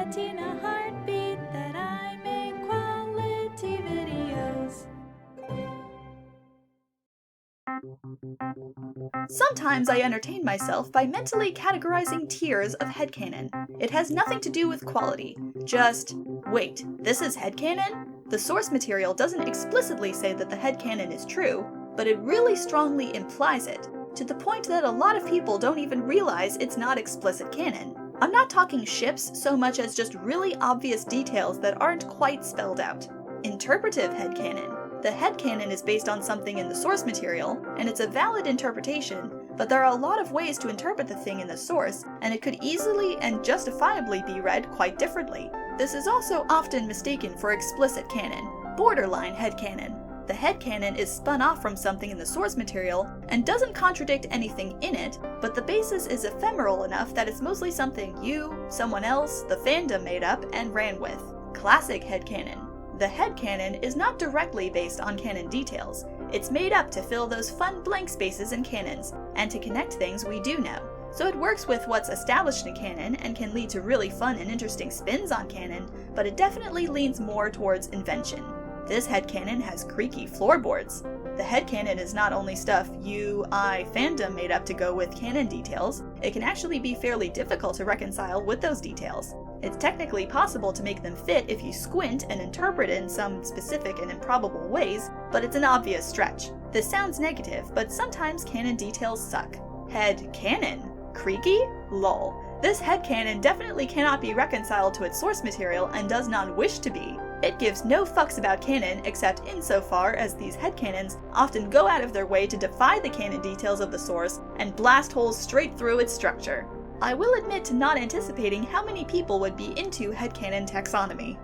thought in a heartbeat that I make quality videos. Sometimes I entertain myself by mentally categorizing tiers of headcanon. It has nothing to do with quality. Just, wait, this is headcanon? The source material doesn't explicitly say that the headcanon is true, but it really strongly implies it, to the point that a lot of people don't even realize it's not explicit canon. I'm not talking ships so much as just really obvious details that aren't quite spelled out. Interpretive headcanon. The headcanon is based on something in the source material, and it's a valid interpretation, but there are a lot of ways to interpret the thing in the source, and it could easily and justifiably be read quite differently. This is also often mistaken for explicit canon, borderline headcanon. The headcanon is spun off from something in the source material and doesn't contradict anything in it, but the basis is ephemeral enough that it's mostly something you, someone else, the fandom made up and ran with. Classic headcanon. The headcanon is not directly based on canon details. It's made up to fill those fun blank spaces in canons, and to connect things we do know. So it works with what's established in canon and can lead to really fun and interesting spins on canon, but it definitely leans more towards invention. This headcanon has creaky floorboards. The headcanon is not only stuff you, I, fandom made up to go with canon details, it can actually be fairly difficult to reconcile with those details. It's technically possible to make them fit if you squint and interpret it in some specific and improbable ways, but it's an obvious stretch. This sounds negative, but sometimes canon details suck. Headcanon? Creaky? Lol. This headcanon definitely cannot be reconciled to its source material and does not wish to be. It gives no fucks about canon except insofar as these headcanons often go out of their way to defy the canon details of the source and blast holes straight through its structure. I will admit to not anticipating how many people would be into Headcanon Taxonomy.